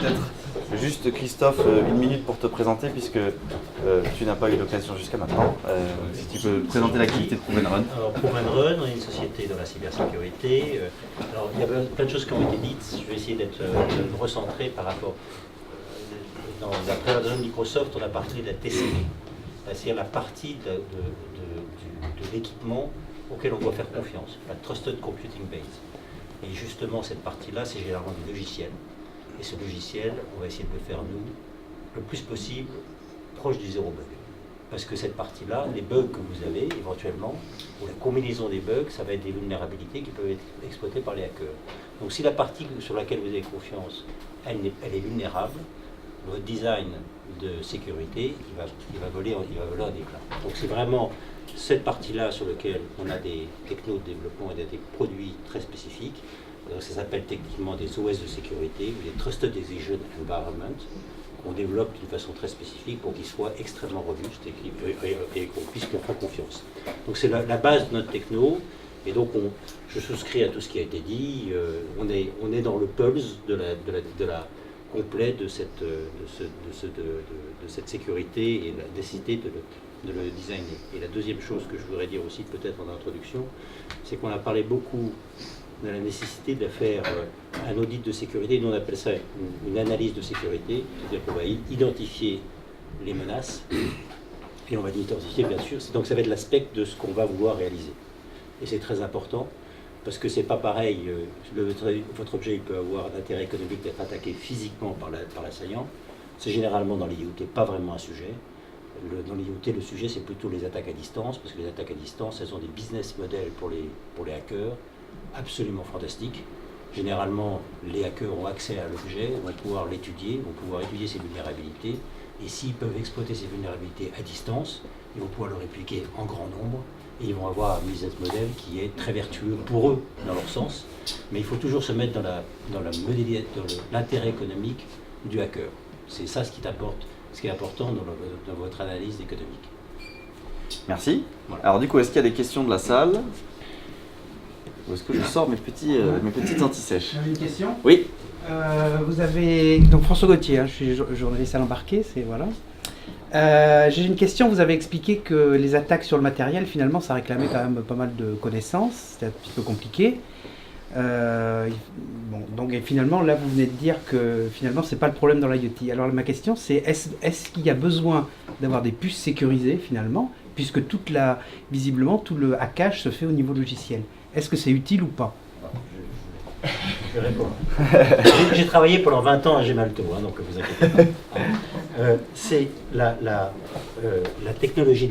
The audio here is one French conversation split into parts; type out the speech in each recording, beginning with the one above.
Peut-être juste Christophe, une minute pour te présenter puisque tu n'as pas eu l'occasion jusqu'à maintenant. Si tu peux présenter l'activité de Prove & Run. Alors Prove & Run, on est une société dans la cybersécurité. Alors il y a plein de choses qui ont été dites. Je vais essayer d'être recentré par rapport. Dans la présentation de Microsoft, on a parlé de la TCP, c'est-à-dire la partie de l'équipement auquel on doit faire confiance, la Trusted Computing Base. Et justement, cette partie-là, c'est généralement du logiciel. Et ce logiciel, on va essayer de le faire, nous, le plus possible, proche du zéro bug. Parce que cette partie-là, les bugs que vous avez, éventuellement, ou la combinaison des bugs, ça va être des vulnérabilités qui peuvent être exploitées par les hackers. Donc si la partie sur laquelle vous avez confiance, elle est vulnérable, votre design de sécurité, il va voler en éclats. Donc c'est vraiment cette partie-là sur laquelle on a des technos de développement et des produits très spécifiques. Donc ça s'appelle techniquement des OS de sécurité ou des Trusted Execution Environment qu'on développe d'une façon très spécifique pour qu'ils soient extrêmement robustes et qu'on puisse leur faire confiance. Donc c'est la base de notre techno. Et donc je souscris à tout ce qui a été dit. On est dans le pulse de la complet de cette sécurité et la nécessité de le designer. Et la deuxième chose que je voudrais dire aussi peut-être en introduction, c'est qu'on a parlé beaucoup de la nécessité de faire un audit de sécurité. Nous on appelle ça une analyse de sécurité, c'est-à-dire qu'on va identifier les menaces et on va l'identifier bien sûr. Donc ça va être l'aspect de ce qu'on va vouloir réaliser. Et c'est très important. Parce que c'est pas pareil, votre objet il peut avoir un intérêt économique d'être attaqué physiquement par l'assaillant. C'est généralement dans l'IoT pas vraiment un sujet. Dans l'IoT, le sujet c'est plutôt les attaques à distance, parce que les attaques à distance, elles ont des business models pour les hackers absolument fantastiques. Généralement, les hackers ont accès à l'objet, vont pouvoir l'étudier, vont pouvoir étudier ses vulnérabilités, et s'ils peuvent exploiter ces vulnérabilités à distance, ils vont pouvoir le répliquer en grand nombre. Et ils vont avoir un business model qui est très vertueux pour eux, dans leur sens. Mais il faut toujours se mettre dans l'intérêt économique du hacker. C'est ça ce qui est important dans votre analyse économique. Merci. Voilà. Alors du coup, est-ce qu'il y a des questions de la salle? Ou est-ce que je sors mes petites anti-sèches? J'avais une question. Oui. Vous avez... Donc François Gauthier, je suis journaliste à l'embarqué, c'est voilà. J'ai une question, vous avez expliqué que les attaques sur le matériel, finalement, ça réclamait quand même pas mal de connaissances, c'était un petit peu compliqué. Et finalement, là, vous venez de dire que finalement, c'est pas le problème dans l'IoT. Alors ma question, c'est est-ce qu'il y a besoin d'avoir des puces sécurisées, finalement, puisque visiblement, tout le hackage se fait au niveau logiciel. Est-ce que c'est utile ou pas? Je vais répondre. J'ai travaillé pendant 20 ans à Gemalto, donc vous inquiétez pas. C'est la technologie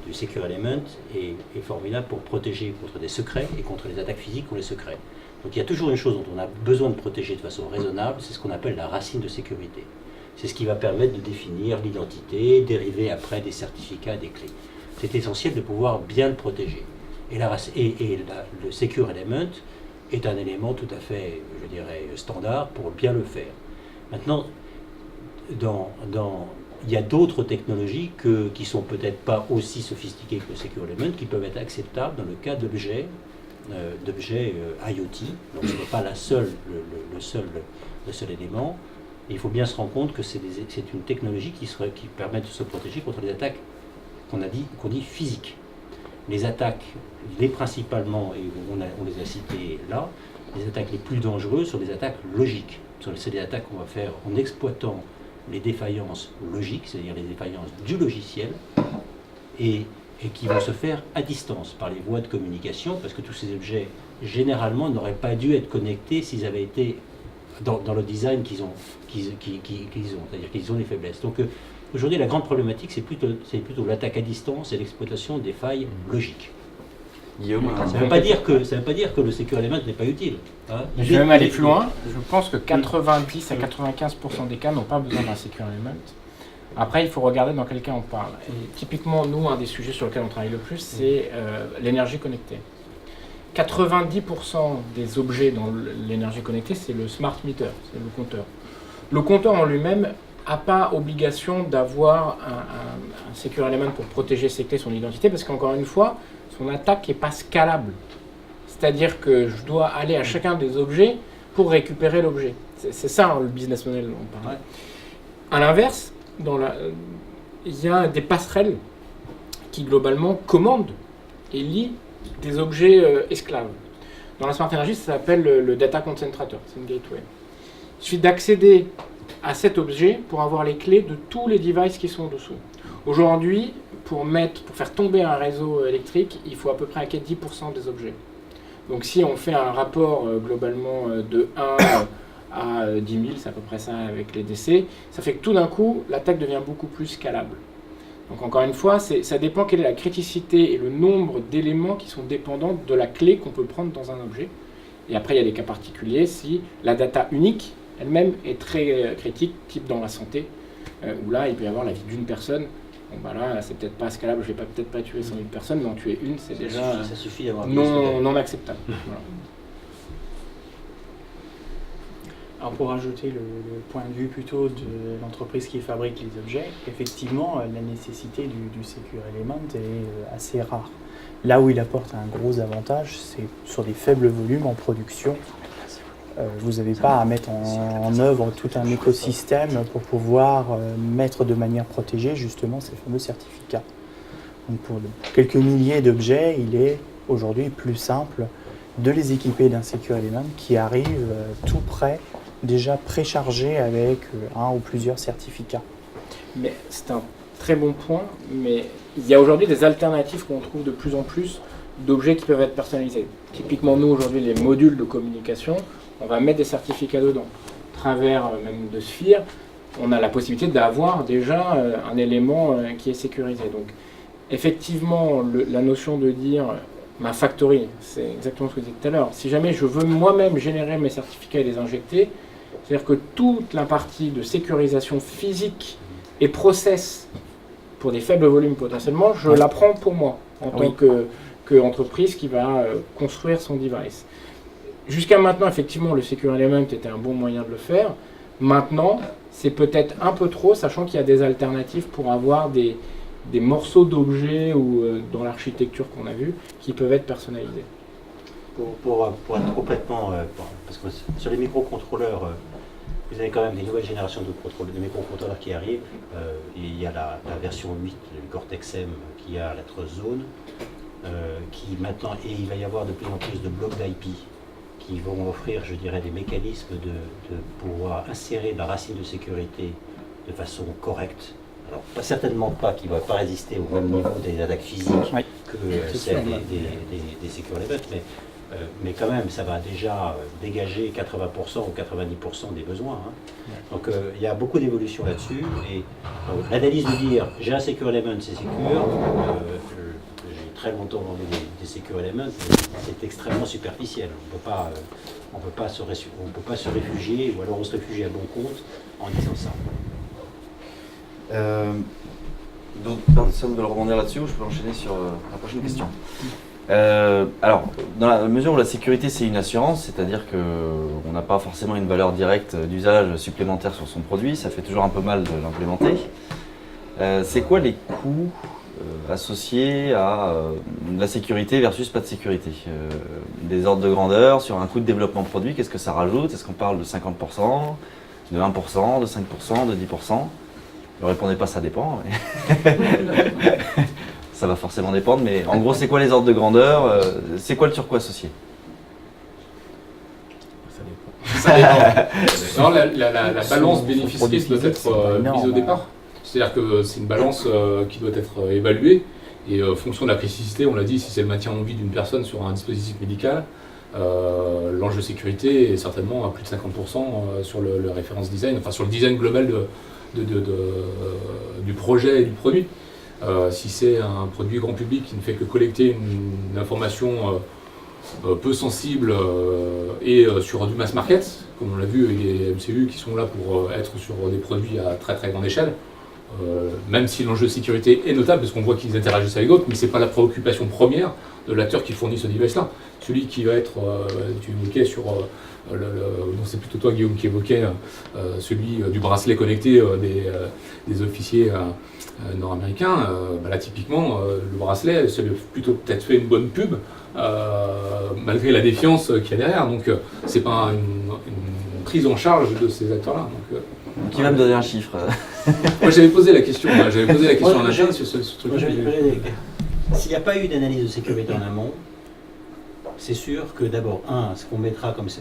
du Secure Element est formidable pour protéger contre des secrets et contre les attaques physiques ou les secrets. Donc il y a toujours une chose dont on a besoin de protéger de façon raisonnable, c'est ce qu'on appelle la racine de sécurité. C'est ce qui va permettre de définir l'identité, dériver après des certificats, des clés. C'est essentiel de pouvoir bien le protéger. Et le Secure Element est un élément tout à fait, je dirais, standard pour bien le faire. Maintenant, il y a d'autres technologies qui sont peut-être pas aussi sophistiquées que le Secure Element, qui peuvent être acceptables dans le cas d'objets IoT. Donc ce n'est pas le seul élément. Et il faut bien se rendre compte que c'est une technologie qui permet de se protéger contre les attaques qu'on dit physiques. Les attaques, principalement, et on les a citées là, les attaques les plus dangereuses sont les attaques logiques. C'est des attaques qu'on va faire en exploitant les défaillances logiques, c'est-à-dire les défaillances du logiciel, et qui vont se faire à distance par les voies de communication, parce que tous ces objets, généralement, n'auraient pas dû être connectés s'ils avaient été dans le design qu'ils ont, c'est-à-dire qu'ils ont des faiblesses. Donc aujourd'hui, la grande problématique, c'est plutôt l'attaque à distance et l'exploitation des failles logiques. Guillaume, ça ne veut pas dire que le Secure Element n'est pas utile. Hein. Je vais même aller plus loin. Je pense que 90 à 95% des cas n'ont pas besoin d'un Secure Element. Après, il faut regarder dans quel cas on parle. Et typiquement, nous, un des sujets sur lesquels on travaille le plus, c'est l'énergie connectée. 90% des objets dans l'énergie connectée, c'est le smart meter, c'est le compteur. Le compteur en lui-même n'a pas obligation d'avoir un Secure Element pour protéger ses clés, son identité, parce qu'encore une fois, son attaque n'est pas scalable. C'est-à-dire que je dois aller à chacun des objets pour récupérer l'objet. C'est ça hein, le business model dont on parle. À l'inverse, il y a des passerelles qui globalement commandent et lient des objets esclaves. Dans la Smart Energy, ça s'appelle le Data Concentrator, c'est une gateway. Il suffit d'accéder à cet objet pour avoir les clés de tous les devices qui sont dessous. Aujourd'hui, pour faire tomber un réseau électrique, il faut à peu près hacker 10% des objets. Donc si on fait un rapport globalement de 1 à 10 000, c'est à peu près ça avec les décès, ça fait que tout d'un coup, l'attaque devient beaucoup plus scalable. Donc encore une fois, ça dépend quelle est la criticité et le nombre d'éléments qui sont dépendants de la clé qu'on peut prendre dans un objet. Et après, il y a des cas particuliers si la data unique elle-même est très critique, type dans la santé, où là, il peut y avoir la vie d'une personne. Bon, bah là, c'est peut-être pas scalable, je vais peut-être pas tuer 100 000 personnes, mais en tuer une, c'est déjà ça suffit d'avoir non acceptable. Voilà. Alors pour ajouter le point de vue plutôt de l'entreprise qui fabrique les objets, effectivement, la nécessité du Secure Element est assez rare. Là où il apporte un gros avantage, c'est sur des faibles volumes en production. Vous n'avez pas à mettre en œuvre tout un écosystème pour pouvoir mettre de manière protégée justement ces fameux certificats. Donc pour quelques milliers d'objets, il est aujourd'hui plus simple de les équiper d'un Secure Element qui arrive tout prêt, déjà préchargé avec un ou plusieurs certificats. Mais c'est un très bon point, mais il y a aujourd'hui des alternatives qu'on trouve de plus en plus d'objets qui peuvent être personnalisés. Typiquement, nous, aujourd'hui, les modules de communication, on va mettre des certificats dedans. À travers même de Sphere, on a la possibilité d'avoir déjà un élément qui est sécurisé. Donc, effectivement, la notion de dire ma factory, c'est exactement ce que je disais tout à l'heure. Si jamais je veux moi-même générer mes certificats et les injecter, c'est-à-dire que toute la partie de sécurisation physique et process pour des faibles volumes potentiellement, je la prends pour moi en tant qu'entreprise qui va construire son device. Jusqu'à maintenant, effectivement, le Secure Element était un bon moyen de le faire. Maintenant, c'est peut-être un peu trop, sachant qu'il y a des alternatives pour avoir des morceaux d'objets ou dans l'architecture qu'on a vue qui peuvent être personnalisés. Pour être complètement... parce que sur les microcontrôleurs, vous avez quand même des nouvelles générations de microcontrôleurs qui arrivent. Il y a la version 8, le Cortex-M, qui a la trust zone, qui maintenant... Et il va y avoir de plus en plus de blocs d'IP qui vont offrir, je dirais, des mécanismes de pouvoir insérer la racine de sécurité de façon correcte. Alors, certainement pas qu'il ne va pas résister au même niveau des attaques physiques que celles des Secure Elements, mais quand même, ça va déjà dégager 80% ou 90% des besoins. Hein. Donc, il y a beaucoup d'évolutions là-dessus. Et l'analyse de dire, j'ai un Secure Element, c'est secure, j'ai très longtemps vendu des Secure Elements, c'est extrêmement superficiel. On ne peut pas se réfugier, ou alors on se réfugie à bon compte en disant ça. Donc, personne ne veut rebondir là-dessus ou je peux enchaîner sur la prochaine question. Alors, dans la mesure où la sécurité c'est une assurance, c'est-à-dire qu'on n'a pas forcément une valeur directe d'usage supplémentaire sur son produit, ça fait toujours un peu mal de l'implémenter. C'est quoi les coûts associés à la sécurité versus pas de sécurité? Des ordres de grandeur sur un coût de développement produit, qu'est-ce que ça rajoute? Est-ce qu'on parle de 50%, de 1%, de 5%, de 10%? Ne répondez pas, ça dépend. Mais ça va forcément dépendre, mais en gros, c'est quoi les ordres de grandeur? C'est quoi le surcoût associé? Ça dépend. Non, la balance bénéfice-risque doit être mise au départ. C'est-à-dire que c'est une balance qui doit être évaluée. Et fonction de la criticité, on l'a dit, si c'est le maintien en vie d'une personne sur un dispositif médical, l'enjeu sécurité est certainement à plus de 50% sur le référence design, enfin sur le design global du projet et du produit. Si c'est un produit grand public qui ne fait que collecter une information peu sensible et sur du mass market, comme on l'a vu avec les MCU qui sont là pour être sur des produits à très très grande échelle, même si l'enjeu de sécurité est notable parce qu'on voit qu'ils interagissent avec d'autres, mais ce n'est pas la préoccupation première de l'acteur qui fournit ce device-là. celui qui va être, tu évoquais sur, non c'est plutôt toi Guillaume qui évoquait, celui du bracelet connecté des officiers nord-américains, là typiquement le bracelet, ça lui a plutôt peut-être fait une bonne pub, malgré la défiance qu'il y a derrière, donc c'est pas une prise en charge de ces acteurs-là. Qui va me donner un chiffre? Moi j'avais posé la question, en interne sur ce truc. S'il n'y a pas eu d'analyse de sécurité en amont, c'est sûr que d'abord, ce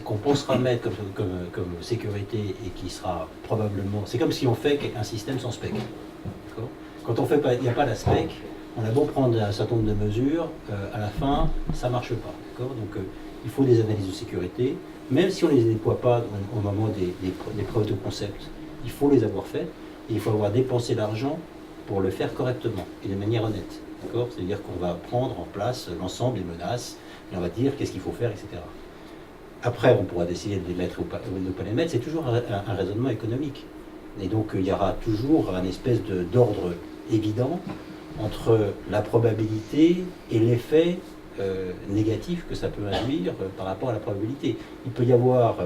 qu'on pensera mettre comme sécurité et qui sera probablement... C'est comme si on fait un système sans spec. Quand il n'y a pas la spec, on a beau prendre un certain nombre de mesures, à la fin, ça ne marche pas. Donc il faut des analyses de sécurité, même si on ne les déploie pas au moment des preuves de concept, il faut les avoir faites et il faut avoir dépensé l'argent pour le faire correctement et de manière honnête. C'est-à-dire qu'on va prendre en place l'ensemble des menaces et on va dire qu'est-ce qu'il faut faire, etc. Après, on pourra décider de les mettre ou de ne pas les mettre. C'est toujours un raisonnement économique. Et donc, il y aura toujours un espèce d'ordre évident entre la probabilité et l'effet négatif que ça peut induire par rapport à la probabilité. Il peut y avoir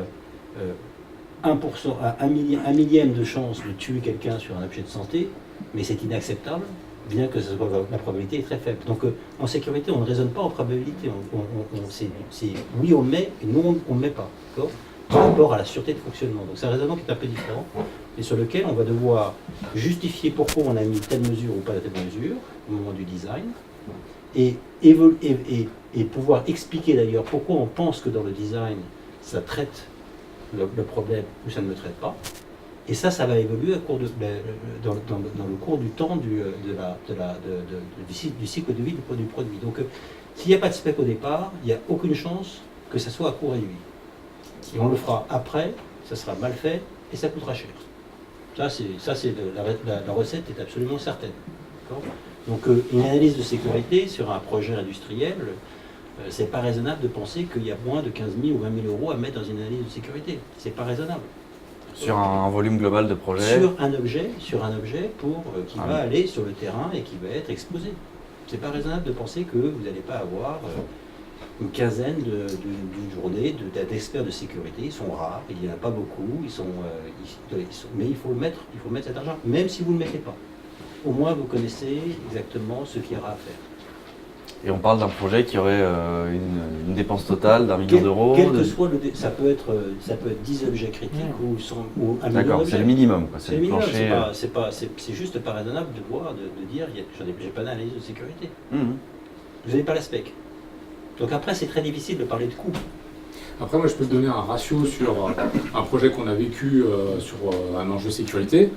1%, un millième de chance de tuer quelqu'un sur un objet de santé, mais c'est inacceptable, bien que la probabilité est très faible. Donc en sécurité, on ne raisonne pas en probabilité. C'est oui, on met, et non, on ne met pas. Par rapport à la sûreté de fonctionnement. Donc c'est un raisonnement qui est un peu différent, et sur lequel on va devoir justifier pourquoi on a mis telle mesure ou pas telle mesure au moment du design, et pouvoir expliquer d'ailleurs pourquoi on pense que dans le design, ça traite le problème ou ça ne le traite pas. Et ça va évoluer dans le cours du temps du cycle de vie du produit. Donc, s'il n'y a pas de spec au départ, il n'y a aucune chance que ça soit à coût réduit. Si on le fera après, ça sera mal fait et ça coûtera cher. La recette est absolument certaine. Donc, une analyse de sécurité sur un projet industriel, c'est pas raisonnable de penser qu'il y a moins de 15 000 ou 20 000 euros à mettre dans une analyse de sécurité. C'est pas raisonnable. Sur un volume global de projet. Sur un objet qui va aller sur le terrain et qui va être exposé. C'est pas raisonnable de penser que vous n'allez pas avoir une quinzaine d'une journée d'experts de sécurité. Ils sont rares, il n'y en a pas beaucoup, mais il faut mettre cet argent, même si vous ne le mettez pas. Au moins vous connaissez exactement ce qu'il y aura à faire. Et on parle d'un projet qui aurait une dépense totale d'1 million d'euros. Quel que soit ça peut être 10 objets critiques ou 1 million d'objets. D'accord, c'est le minimum. C'est le minimum, c'est juste pas raisonnable de dire j'ai pas d'analyse de sécurité. Vous n'avez pas la spec. Donc après c'est très difficile de parler de coût. Après moi je peux te donner un ratio sur un projet qu'on a vécu sur un enjeu sécurité.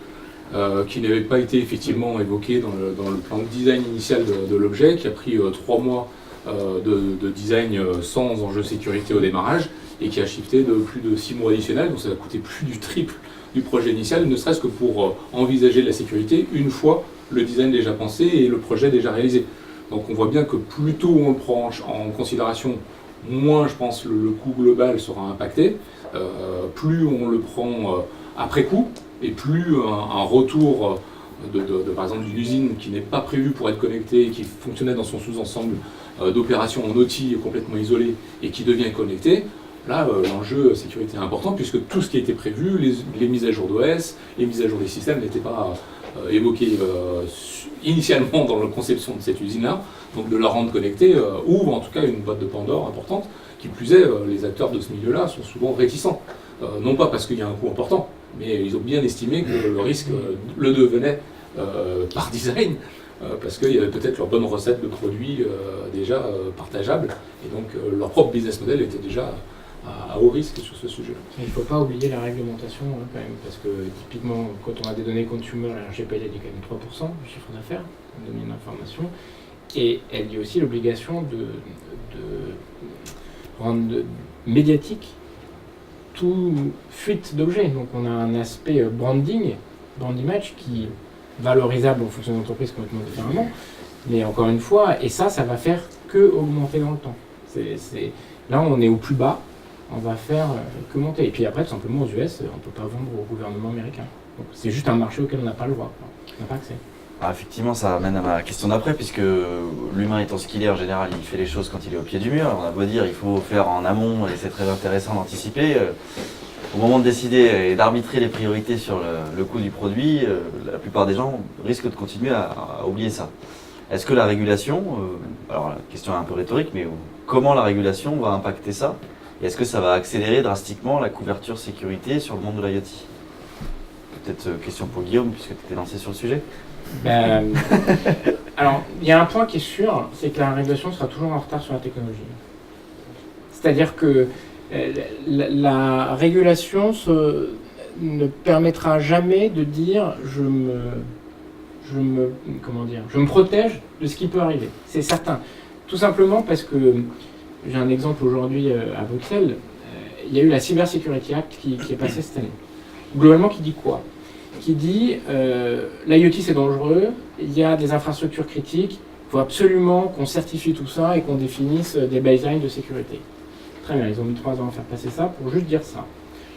Qui n'avait pas été effectivement évoqué dans le plan de design initial de l'objet, qui a pris 3 mois de design sans enjeu sécurité au démarrage, et qui a shifté de plus de 6 mois additionnels, donc ça a coûté plus du triple du projet initial, ne serait-ce que pour envisager la sécurité une fois le design déjà pensé et le projet déjà réalisé. Donc on voit bien que plus tôt on le prend en considération, moins je pense le coût global sera impacté, plus on le prend après coup, et plus un retour par exemple d'une usine qui n'est pas prévue pour être connectée, qui fonctionnait dans son sous-ensemble d'opérations en OT complètement isolé et qui devient connectée, là l'enjeu sécurité est important puisque tout ce qui était prévu, les mises à jour d'OS, les mises à jour des systèmes n'étaient pas évoquées initialement dans la conception de cette usine-là, donc de la rendre connectée ouvre en tout cas une boîte de Pandore importante. Qui plus est, les acteurs de ce milieu-là sont souvent réticents, non pas parce qu'il y a un coût important, mais ils ont bien estimé que le risque le devenait par design, parce qu'il y avait peut-être leur bonne recette de produits déjà partageable, et donc leur propre business model était déjà à haut risque sur ce sujet-là. Il ne faut pas oublier la réglementation quand même, parce que typiquement quand on a des données consumer, la RGPD dit quand même 3% du chiffre d'affaires, un domaine d'information, et elle dit aussi l'obligation de rendre médiatique toute fuite d'objets. Donc on a un aspect brand image qui est valorisable en fonction de l'entreprise complètement différemment. Mais encore une fois, et ça va faire que augmenter dans le temps. Là on est au plus bas, on va faire que monter. Et puis après, tout simplement aux US, on ne peut pas vendre au gouvernement américain. Donc c'est juste un marché auquel on n'a pas le droit, on n'a pas accès. Alors effectivement, ça amène à ma question d'après, puisque l'humain étant ce qu'il est, en général, il fait les choses quand il est au pied du mur. On a beau dire il faut faire en amont, et c'est très intéressant d'anticiper. Au moment de décider et d'arbitrer les priorités sur le coût du produit, la plupart des gens risquent de continuer à oublier ça. Est-ce que la régulation, alors la question est un peu rhétorique, mais comment la régulation va impacter ça? Et est-ce que ça va accélérer drastiquement la couverture sécurité sur le monde de l'IoT? Peut-être question pour Guillaume, puisque tu étais lancé sur le sujet. Alors, il y a un point qui est sûr, c'est que la régulation sera toujours en retard sur la technologie. C'est-à-dire que la régulation ne permettra jamais de dire je me protège de ce qui peut arriver. C'est certain. Tout simplement parce que, j'ai un exemple aujourd'hui à Bruxelles, il y a eu la Cybersecurity Act qui est passée cette année. Globalement, qui dit quoi? Qui dit l'IoT c'est dangereux, il y a des infrastructures critiques, il faut absolument qu'on certifie tout ça et qu'on définisse des baselines de sécurité. Très bien, ils ont mis 3 ans à faire passer ça pour juste dire ça.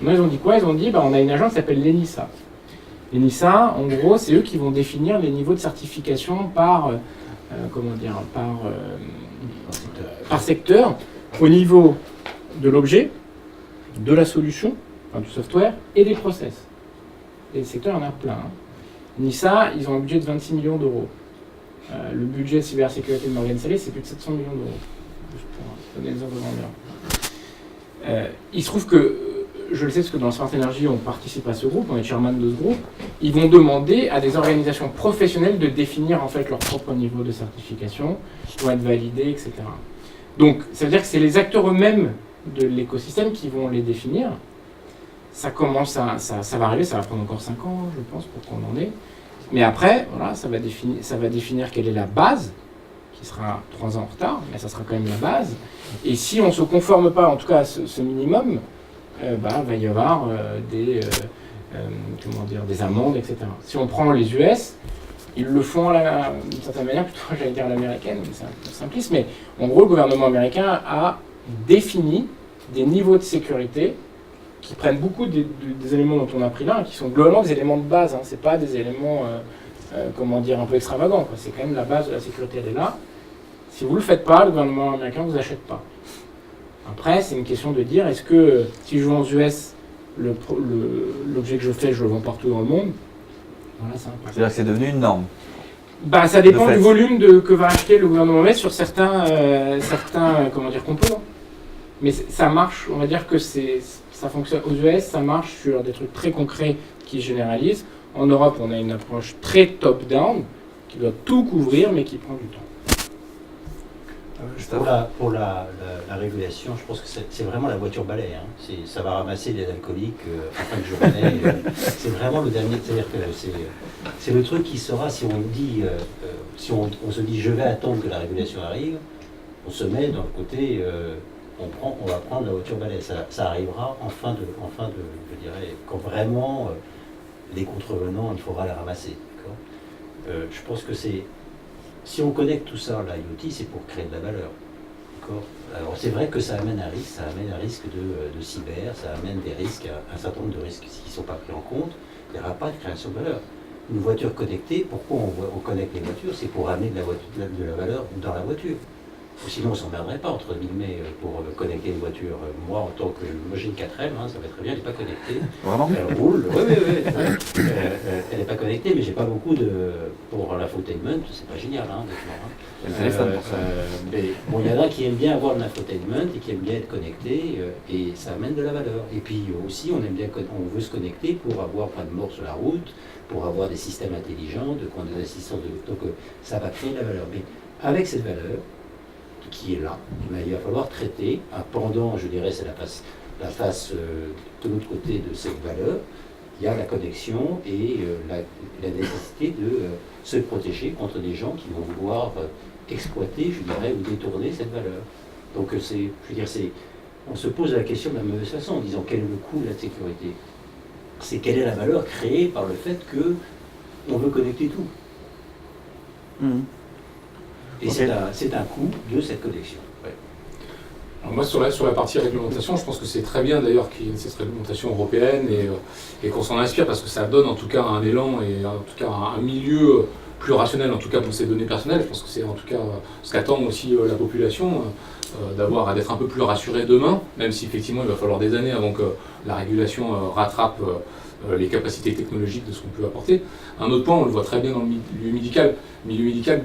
Maintenant ils ont dit quoi? Ils ont dit on a une agence qui s'appelle l'ENISA. L'ENISA, en gros, c'est eux qui vont définir les niveaux de certification par secteur, au niveau de l'objet, de la solution, du software et des process. Et le secteur en a plein. NISA, ils ont un budget de 26 millions d'euros. Le budget de cybersécurité de Morgan Stanley, c'est plus de 700 millions d'euros. Juste pour donner des ordres de grandeur. Il se trouve que, je le sais parce que dans Smart Energy, on participe à ce groupe, on est chairman de ce groupe, ils vont demander à des organisations professionnelles de définir en fait leur propre niveau de certification, qui vont être validés, etc. Donc, ça veut dire que c'est les acteurs eux-mêmes de l'écosystème qui vont les définir. Ça va arriver, ça va prendre encore 5 ans, je pense, pour qu'on en ait. Mais après, voilà, ça va définir quelle est la base, qui sera 3 ans en retard, mais ça sera quand même la base. Et si on ne se conforme pas, en tout cas, à ce minimum, va y avoir des amendes, etc. Si on prend les US, ils le font d'une certaine manière, plutôt j'allais dire à l'américaine, mais c'est un peu simpliste, mais en gros, le gouvernement américain a défini des niveaux de sécurité qui prennent beaucoup des éléments dont on a pris là, qui sont globalement des éléments de base, c'est pas des éléments, un peu extravagants, quoi. C'est quand même la base de la sécurité, elle est là. Si vous le faites pas, le gouvernement américain vous achète pas. Après, c'est une question de dire, est-ce que si je joue aux US, l'objet que je fais, je le vends partout dans le monde? Voilà, c'est-à-dire que c'est devenu une norme. Ça dépend du volume que va acheter le gouvernement US sur certains composants. Mais ça marche, on va dire que ça fonctionne aux US, ça marche sur des trucs très concrets qui généralisent. En Europe, on a une approche très top-down qui doit tout couvrir, mais qui prend du temps. Pour la régulation, je pense que c'est vraiment la voiture balai. Ça va ramasser les alcooliques en fin de journée. C'est vraiment le dernier. C'est-à-dire que c'est le truc qui sera, si on dit, si on se dit je vais attendre que la régulation arrive, on se met dans le côté, on va prendre la voiture balai. Ça arrivera en fin de, je dirais, quand vraiment les contrevenants, il faudra les ramasser. Je pense que c'est. Si on connecte tout ça, l'IoT, c'est pour créer de la valeur. Alors c'est vrai que ça amène un risque de cyber, ça amène des risques, un certain nombre de risques qui ne sont pas pris en compte. Il n'y aura pas de création de valeur. Une voiture connectée, pourquoi on connecte les voitures? C'est pour amener de la valeur dans la voiture. Sinon on ne s'emmerderait pas, entre guillemets, pour connecter une voiture. Moi, en tant que j'ai une 4M, ça va très bien, elle n'est pas connectée. Vraiment? Elle roule, oui. Elle n'est pas connectée, mais j'ai pas beaucoup de... Pour l'infotainment, c'est pas génial, Et le téléphone pour ça. Mais bon, il y en a qui aiment bien avoir de l'infotainment et qui aiment bien être connectés, et ça amène de la valeur. Et puis aussi, on veut se connecter pour avoir pas de mort sur la route, pour avoir des systèmes intelligents, des assistants donc ça va créer de la valeur. Mais avec cette valeur, qui est là, il va falloir traiter un pendant, je dirais, c'est la face de l'autre côté de cette valeur. Il y a la connexion et la nécessité de se protéger contre des gens qui vont vouloir exploiter, je dirais, ou détourner cette valeur. Donc on se pose la question de la mauvaise façon, en disant quel est le coût de la sécurité? C'est quelle est la valeur créée par le fait qu'on veut connecter tout. Et okay. C'est un coût de cette connexion. Ouais. Alors moi, sur la partie réglementation, je pense que c'est très bien d'ailleurs qu'il y ait cette réglementation européenne et qu'on s'en inspire parce que ça donne en tout cas un élan et en tout cas un milieu plus rationnel, en tout cas pour ces données personnelles. Je pense que c'est en tout cas ce qu'attend aussi la population, d'être un peu plus rassurée demain, même si effectivement il va falloir des années avant que la régulation rattrape les capacités technologiques de ce qu'on peut apporter. Un autre point, on le voit très bien dans le milieu médical. Le milieu médical,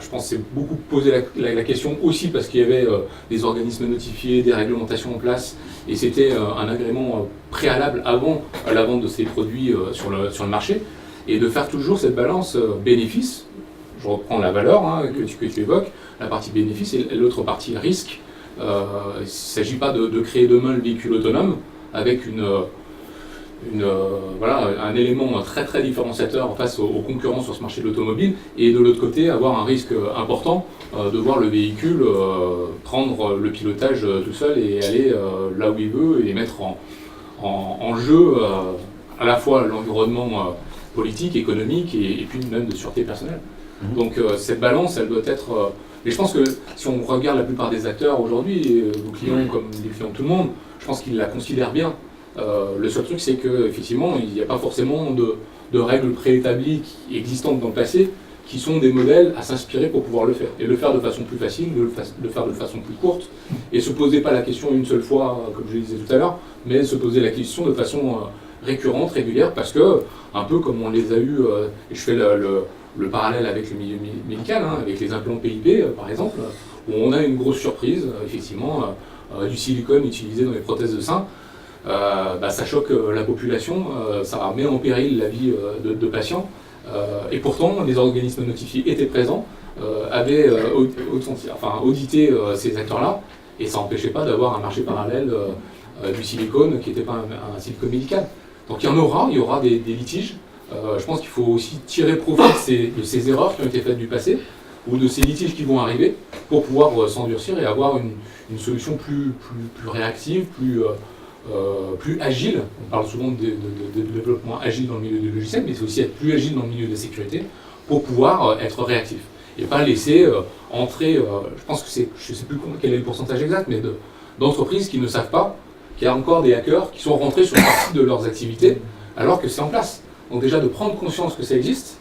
je pense, s'est beaucoup posé la question aussi parce qu'il y avait des organismes notifiés, des réglementations en place, et c'était un agrément préalable avant la vente de ces produits sur le marché, et de faire toujours cette balance bénéfice. Je reprends la valeur que tu évoques, la partie bénéfice et l'autre partie risque. Il ne s'agit pas de créer demain le véhicule autonome avec un élément très très différenciateur face aux concurrents sur ce marché de l'automobile, et de l'autre côté avoir un risque important de voir le véhicule prendre le pilotage tout seul et aller là où il veut et mettre en jeu à la fois l'environnement politique, économique et puis même de sûreté personnelle. Donc cette balance, elle doit être... mais je pense que si on regarde la plupart des acteurs aujourd'hui, vos clients comme les clients de tout le monde, je pense qu'ils la considèrent bien. Le seul truc, c'est qu'effectivement, il n'y a pas forcément de règles préétablies existantes dans le passé qui sont des modèles à s'inspirer pour pouvoir le faire. Et le faire de façon plus facile, le faire de façon plus courte, et se poser pas la question une seule fois, comme je le disais tout à l'heure, mais se poser la question de façon récurrente, régulière, parce que, un peu comme on les a eu, et je fais le parallèle avec le milieu médical, avec les implants PIP par exemple, où on a une grosse surprise, effectivement, du silicone utilisé dans les prothèses de sein. Ça choque la population, ça met en péril la vie de patients, et pourtant les organismes notifiés étaient présents, avaient audité ces acteurs-là, et ça n'empêchait pas d'avoir un marché parallèle du silicone qui n'était pas un silicone médical. Donc il y aura des litiges. Je pense qu'il faut aussi tirer profit de ces erreurs qui ont été faites du passé, ou de ces litiges qui vont arriver, pour pouvoir s'endurcir et avoir une solution plus réactive, plus agile. On parle souvent de développement agile dans le milieu du logiciel, mais c'est aussi être plus agile dans le milieu de la sécurité pour pouvoir être réactif. Et pas laisser entrer, je pense que je ne sais plus quel est le pourcentage exact, mais d'entreprises qui ne savent pas qu'il y a encore des hackers qui sont rentrés sur une partie de leurs activités alors que c'est en place. Donc déjà de prendre conscience que ça existe,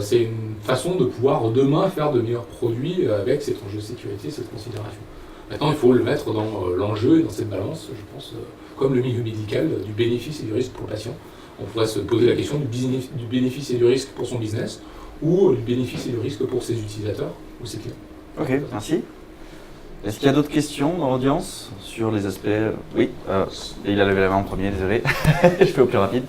c'est une façon de pouvoir demain faire de meilleurs produits avec cet enjeu de sécurité, cette considération. Maintenant, il faut le mettre dans l'enjeu et dans cette balance, je pense, comme le milieu médical, du bénéfice et du risque pour le patient. On pourrait se poser la question du bénéfice et du risque pour son business, ou du bénéfice et du risque pour ses utilisateurs ou ses clients. Ok, merci. Est-ce qu'il y a d'autres questions dans l'audience sur les aspects... Oui, il a levé la main en premier, désolé. Je fais au plus rapide.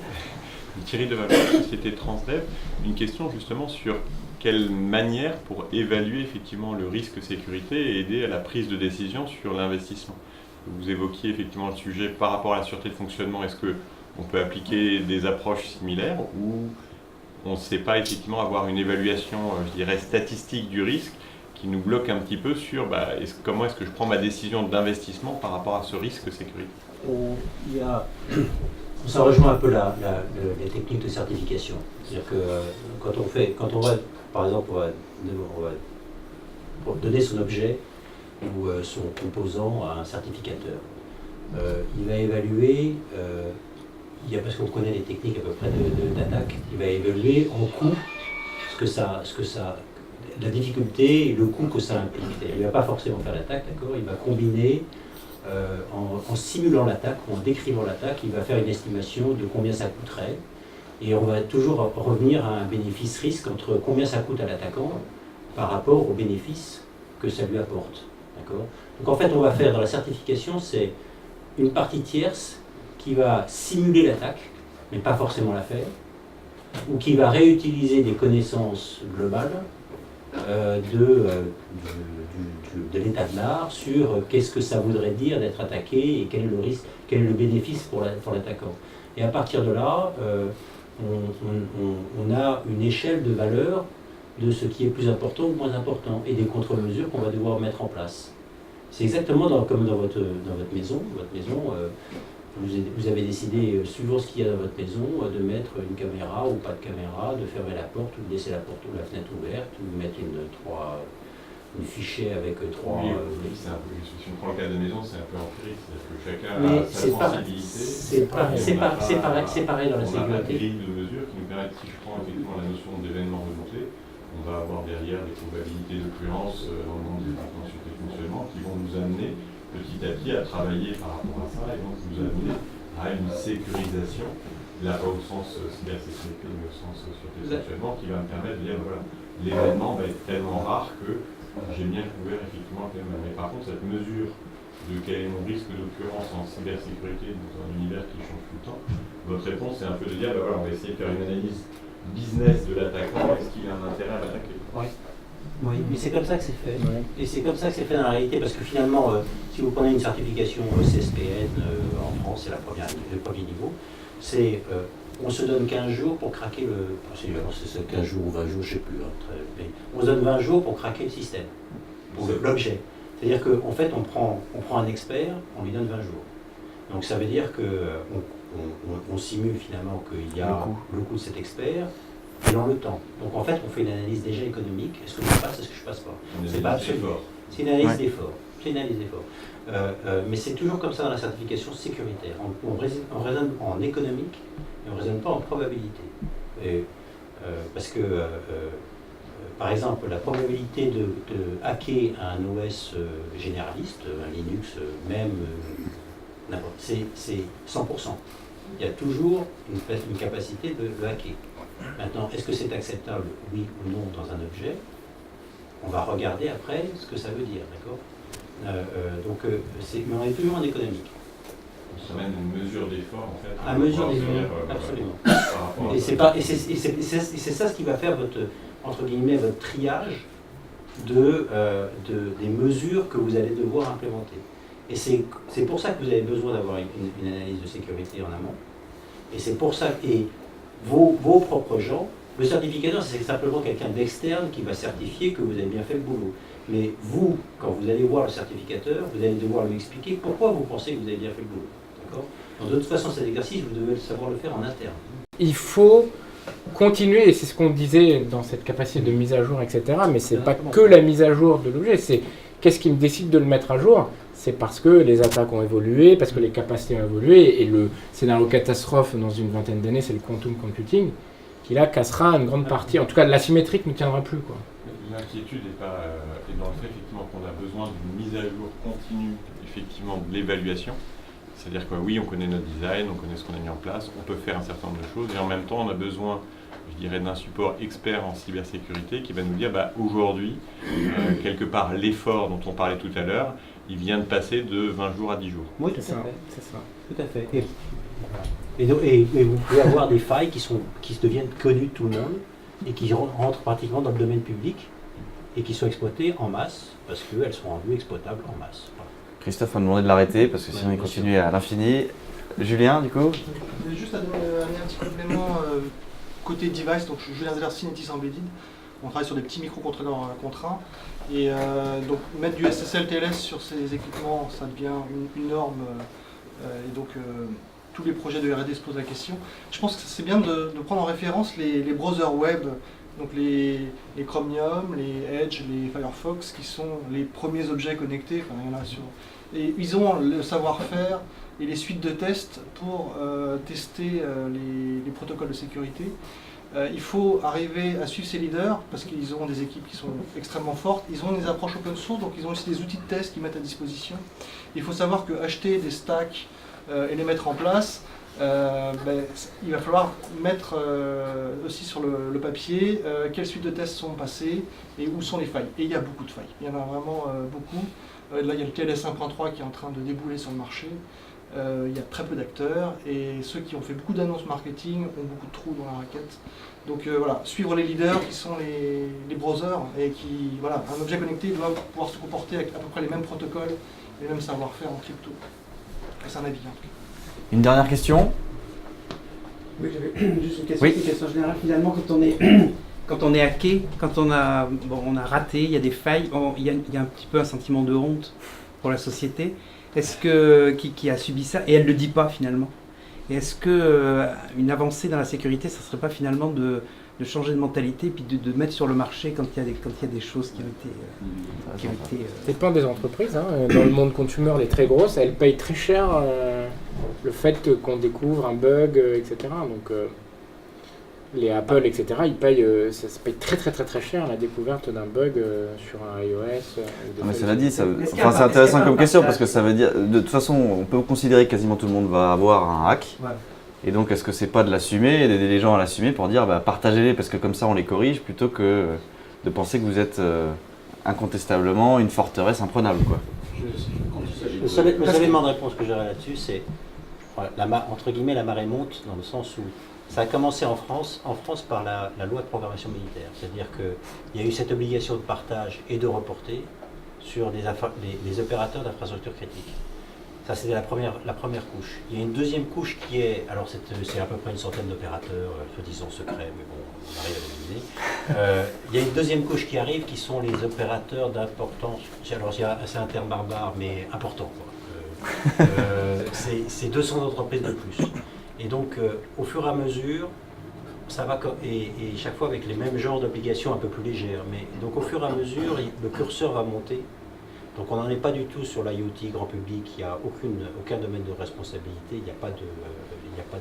Thierry de la société Transdev, une question justement sur quelle manière pour évaluer effectivement le risque sécurité et aider à la prise de décision sur l'investissement. Vous évoquiez effectivement le sujet par rapport à la sûreté de fonctionnement. Est-ce qu'on peut appliquer des approches similaires ou on ne sait pas effectivement avoir une évaluation, je dirais, statistique du risque qui nous bloque un petit peu sur comment est-ce que je prends ma décision d'investissement par rapport à ce risque sécurité? Ça rejoint un peu les techniques de certification. C'est-à-dire que quand on va, par exemple, pour donner son objet ou son composant à un certificateur, il va évaluer, parce qu'on connaît les techniques à peu près d'attaque, il va évaluer en coût la difficulté et le coût que ça implique. Il ne va pas forcément faire l'attaque, d'accord? Il va combiner. En simulant l'attaque ou en décrivant l'attaque, il va faire une estimation de combien ça coûterait, et on va toujours revenir à un bénéfice-risque entre combien ça coûte à l'attaquant par rapport au bénéfice que ça lui apporte. D'accord? Donc en fait, on va faire dans la certification, c'est une partie tierce qui va simuler l'attaque, mais pas forcément la faire, ou qui va réutiliser des connaissances globales de l'état de l'art sur qu'est-ce que ça voudrait dire d'être attaqué et quel est le risque, quel est le bénéfice pour l'attaquant. Et à partir de là, on a une échelle de valeur de ce qui est plus important ou moins important et des contre-mesures qu'on va devoir mettre en place. C'est exactement comme dans votre maison. Votre maison, vous avez décidé, suivant ce qu'il y a dans votre maison, de mettre une caméra ou pas de caméra, de fermer la porte ou de laisser la porte ou la fenêtre ouverte, ou de mettre fichier avec trois... Oui, c'est un peu, si on prend le cas de la maison, c'est un peu empirique, c'est-à-dire que chacun Mais a sa sensibilité. C'est pareil dans la On a la sécurité. grille de mesure qui nous permet, si je prends effectivement la notion d'événement remonté, on va avoir derrière des probabilités d'occurrence dans le monde des équipements sur les fonctionnements qui vont nous amener petit à petit à travailler par rapport à ça et donc nous amener à une sécurisation, là pas au sens cybersécurité mais au sens sûreté de fonctionnement, qui va me permettre de dire voilà, l'événement va être tellement rare que j'ai bien couvert effectivement quand même. Mais par contre cette mesure de quel est mon risque d'occurrence en cybersécurité dans un univers qui change tout le temps, votre réponse c'est un peu de dire voilà, on va essayer de faire une analyse business de l'attaquant, est-ce qu'il a un intérêt à l'attaquer? Oui, mais c'est comme ça que c'est fait. Et c'est comme ça que c'est fait dans la réalité, parce que finalement, si vous prenez une certification CSPN en France, c'est le premier niveau, c'est on se donne 15 jours pour craquer le... C'est 15 jours ou 20 jours, je ne sais plus. Mais on se donne 20 jours pour craquer le système, pour l'objet. C'est-à-dire qu'en fait, on prend un expert, on lui donne 20 jours. Donc ça veut dire qu'on simule finalement qu'il y a le coût de cet expert, et dans le temps. Donc en fait, on fait une analyse déjà économique. Est-ce que je passe, est-ce que je passe pas? C'est pas absolument. C'est une analyse d'effort. C'est une analyse d'effort. Mais c'est toujours comme ça dans la certification sécuritaire. On raisonne en économique et on ne raisonne pas en probabilité. Parce que, par exemple, la probabilité de hacker un OS généraliste, un Linux, même n'importe, c'est 100%. Il y a toujours une capacité de le hacker. Maintenant, est-ce que c'est acceptable, oui ou non, dans un objet? On va regarder après ce que ça veut dire, d'accord? Mais on est toujours en économique. Ça mène une mesure d'effort, en fait. À mesure d'effort, absolument. Et c'est ça ce qui va faire votre, entre guillemets, votre triage des mesures que vous allez devoir implémenter. Et c'est pour ça que vous avez besoin d'avoir une analyse de sécurité en amont. Et c'est pour ça que vos propres gens, le certificateur, c'est simplement quelqu'un d'externe qui va certifier que vous avez bien fait le boulot. Mais vous, quand vous allez voir le certificateur, vous allez devoir lui expliquer pourquoi vous pensez que vous avez bien fait le boulot. D'accord? De toute façon, cet exercice, vous devez savoir le faire en interne. Il faut continuer, et c'est ce qu'on disait dans cette capacité de mise à jour, etc. Mais c'est pas que la mise à jour de l'objet, c'est qu'est-ce qui me décide de le mettre à jour? C'est parce que les attaques ont évolué, parce que les capacités ont évolué, et le scénario catastrophe dans une vingtaine d'années, c'est le quantum computing, qui là cassera une grande partie, en tout cas l'asymétrique ne tiendra plus, quoi. L'inquiétude est dans le fait effectivement qu'on a besoin d'une mise à jour continue effectivement de l'évaluation. C'est-à-dire que oui, on connaît notre design, on connaît ce qu'on a mis en place, on peut faire un certain nombre de choses, et en même temps on a besoin, je dirais, d'un support expert en cybersécurité qui va nous dire aujourd'hui, quelque part, l'effort dont on parlait tout à l'heure, il vient de passer de 20 jours à 10 jours. Oui, tout à fait. C'est ça. Tout à fait. Et vous pouvez avoir des failles qui deviennent connues de tout le monde et qui rentrent pratiquement dans le domaine public et qui sont exploitées en masse parce qu'elles sont rendues exploitables en masse. Voilà. Christophe m'a demandé de l'arrêter parce que sinon il continue à l'infini. Julien, du coup? Je vais juste amener un petit complément côté device. Donc, Julien Zeller, Synetis Embedded. On travaille sur des petits microcontrôleurs contraints. Et donc, mettre du SSL TLS sur ces équipements, ça devient une norme. Et donc, tous les projets de R&D se posent la question. Je pense que c'est bien de prendre en référence les browsers web, donc les Chromium, les Edge, les Firefox, qui sont les premiers objets connectés. Enfin, il y en a sur... Et ils ont le savoir-faire et les suites de tests pour tester les protocoles de sécurité. Il faut arriver à suivre ces leaders parce qu'ils ont des équipes qui sont extrêmement fortes. Ils ont des approches open source, donc ils ont aussi des outils de test qu'ils mettent à disposition. Il faut savoir qu'acheter des stacks et les mettre en place, il va falloir mettre aussi sur le papier quelles suites de tests sont passées et où sont les failles. Et il y a beaucoup de failles, il y en a vraiment beaucoup. Là, il y a le TLS 1.3 qui est en train de débouler sur le marché. Il y a très peu d'acteurs et ceux qui ont fait beaucoup d'annonces marketing ont beaucoup de trous dans la raquette. Donc voilà, suivre les leaders qui sont les browsers et qui, voilà, un objet connecté doit pouvoir se comporter avec à peu près les mêmes protocoles, les mêmes savoir-faire en crypto. C'est un avis en tout cas. Une dernière question? Oui, j'avais juste une question générale. Finalement, quand on est hacké, quand on a raté, il y a des failles, il y a un petit peu un sentiment de honte pour la société. Est-ce que qui a subi ça et elle ne le dit pas finalement? Et est-ce que une avancée dans la sécurité, ça ne serait pas finalement de de changer de mentalité, puis de mettre sur le marché quand il y a des choses qui ont été Ça dépend des entreprises. Hein. Dans le monde consumer, les très grosses, elles payent très cher le fait qu'on découvre un bug, etc. Donc les Apple, etc., ils payent, ça se paye très très très très cher la découverte d'un bug sur un iOS. Mais cela dit, c'est intéressant comme question parce que ça veut dire, de toute façon, on peut considérer que quasiment tout le monde va avoir un hack. Ouais. Et donc, est-ce que c'est pas de l'assumer et d'aider les gens à l'assumer pour dire partagez-les parce que comme ça on les corrige plutôt que de penser que vous êtes incontestablement une forteresse imprenable, quoi. Le seul élément de réponse que j'aurais là-dessus, c'est entre guillemets la marée monte dans le sens où ça a commencé en France par la loi de programmation militaire. C'est-à-dire qu'il y a eu cette obligation de partage et de reporter sur les opérateurs d'infrastructures critiques. Ça, c'était la première couche. Il y a une deuxième couche qui est, alors c'est à peu près une centaine d'opérateurs, soi-disant secrets, mais bon, on arrive à l'éliminer. Il y a une deuxième couche qui arrive, qui sont les opérateurs d'importance. Alors, c'est un terme barbare, mais important, quoi. C'est 200 entreprises de plus. Et donc, au fur et à mesure, ça va, et chaque fois avec les mêmes genres d'obligations un peu plus légères. Mais donc, au fur et à mesure, le curseur va monter. Donc on n'en est pas du tout sur l'IoT grand public, il n'y a aucun domaine de responsabilité, il n'y a pas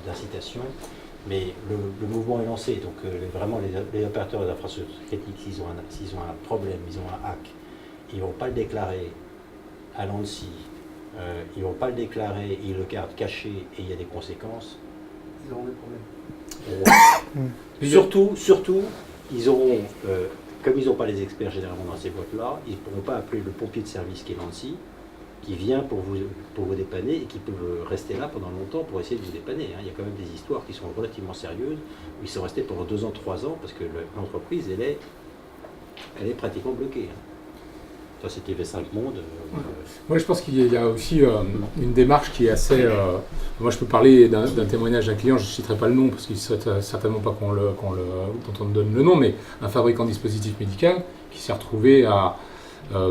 d'incitation, mais le mouvement est lancé. Donc vraiment les opérateurs d'infrastructures critiques, s'ils ont un problème, ils ont un hack, ils ne vont pas le déclarer à l'ANSSI, ils ne vont pas le déclarer, ils le gardent caché et il y a des conséquences. Ils auront des problèmes. Surtout, ils auront... comme ils n'ont pas les experts généralement dans ces boîtes-là, ils ne pourront pas appeler le pompier de service qui est l'ANSSI, qui vient pour vous dépanner et qui peut rester là pendant longtemps pour essayer de vous dépanner. Il y a quand même des histoires qui sont relativement sérieuses, où ils sont restés pendant 2 ans, 3 ans, parce que l'entreprise, elle est pratiquement bloquée. Ça, c'était V5 Monde. Moi, je pense qu'il y a aussi une démarche qui est assez... moi, je peux parler d'un témoignage d'un client, je ne citerai pas le nom, parce qu'il ne souhaite certainement pas dont on donne le nom, mais un fabricant de dispositifs médicaux qui s'est retrouvé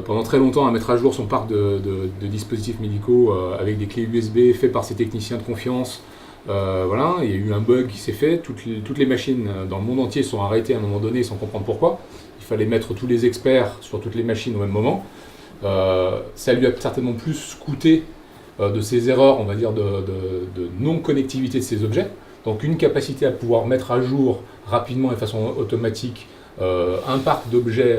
pendant très longtemps à mettre à jour son parc de dispositifs médicaux avec des clés USB faits par ses techniciens de confiance. Voilà, il y a eu un bug qui s'est fait, toutes les machines dans le monde entier sont arrêtées à un moment donné sans comprendre pourquoi. Il fallait mettre tous les experts sur toutes les machines au même moment. Ça lui a certainement plus coûté de ses erreurs, on va dire, de non-connectivité de ces objets. Donc une capacité à pouvoir mettre à jour rapidement et de façon automatique un parc d'objets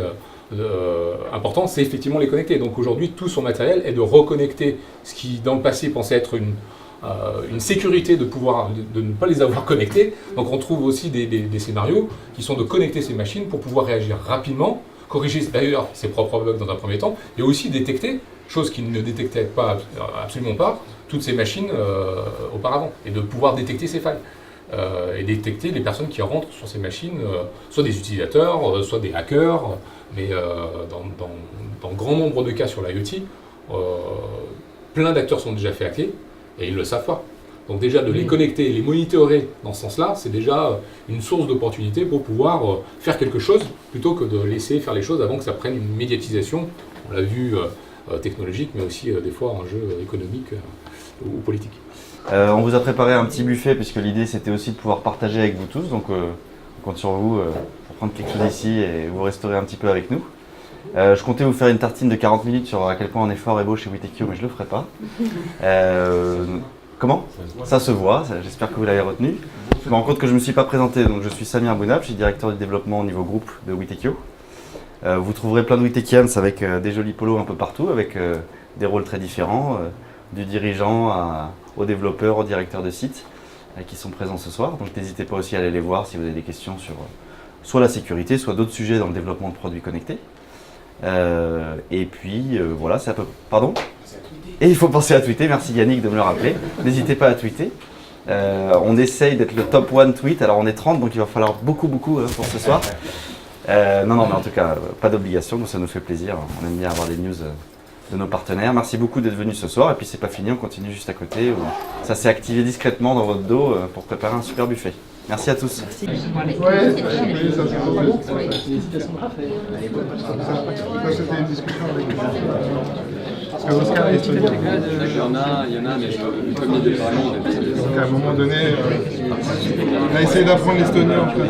important, c'est effectivement les connecter. Donc aujourd'hui, tout son matériel est de reconnecter ce qui, dans le passé, pensait être une sécurité de ne pas les avoir connectés. Donc on trouve aussi des scénarios qui sont de connecter ces machines pour pouvoir réagir rapidement, corriger d'ailleurs ses propres bugs dans un premier temps, et aussi détecter, chose qu'il ne détectait absolument pas, toutes ces machines auparavant, et de pouvoir détecter ces failles. Et détecter les personnes qui rentrent sur ces machines, soit des utilisateurs, soit des hackers, mais dans grand nombre de cas sur l'IoT, plein d'acteurs sont déjà fait hacker, et ils ne le savent pas. Donc déjà de les connecter, les monitorer dans ce sens-là, c'est déjà une source d'opportunité pour pouvoir faire quelque chose, plutôt que de laisser faire les choses avant que ça prenne une médiatisation, on l'a vu, technologique, mais aussi des fois en jeu économique ou politique. On vous a préparé un petit buffet, puisque l'idée c'était aussi de pouvoir partager avec vous tous, donc on compte sur vous pour prendre quelque chose ici et vous restaurer un petit peu avec nous. Je comptais vous faire une tartine de 40 minutes sur à quel point on est fort et beau chez WeTechio, mais je ne le ferai pas. Comment ? Ça se voit, j'espère que vous l'avez retenu. Je me rends compte que je ne me suis pas présenté, donc je suis Samir Bounab, je suis directeur du développement au niveau groupe de WeTechio. Vous trouverez plein de WeTechians avec des jolis polos un peu partout, avec des rôles très différents, du dirigeant aux développeurs, aux directeurs de sites qui sont présents ce soir. Donc n'hésitez pas aussi à aller les voir si vous avez des questions sur soit la sécurité, soit d'autres sujets dans le développement de produits connectés. Et puis voilà, c'est un peu... Pardon ? Et il faut penser à tweeter, merci Yannick de me le rappeler. N'hésitez pas à tweeter. On essaye d'être le top 1 tweet, alors on est 30, donc il va falloir beaucoup pour ce soir. Non, mais en tout cas, pas d'obligation, donc ça nous fait plaisir. On aime bien avoir des news de nos partenaires. Merci beaucoup d'être venus ce soir, et puis c'est pas fini, on continue juste à côté. Ça s'est activé discrètement dans votre dos pour préparer un super buffet. Merci à tous. Ouais, ça c'était une discussion avec parce que Oscar est Il y en a, mais comme il y a des vraiment, donc à un moment donné, on a essayé d'apprendre l'estonien en fait.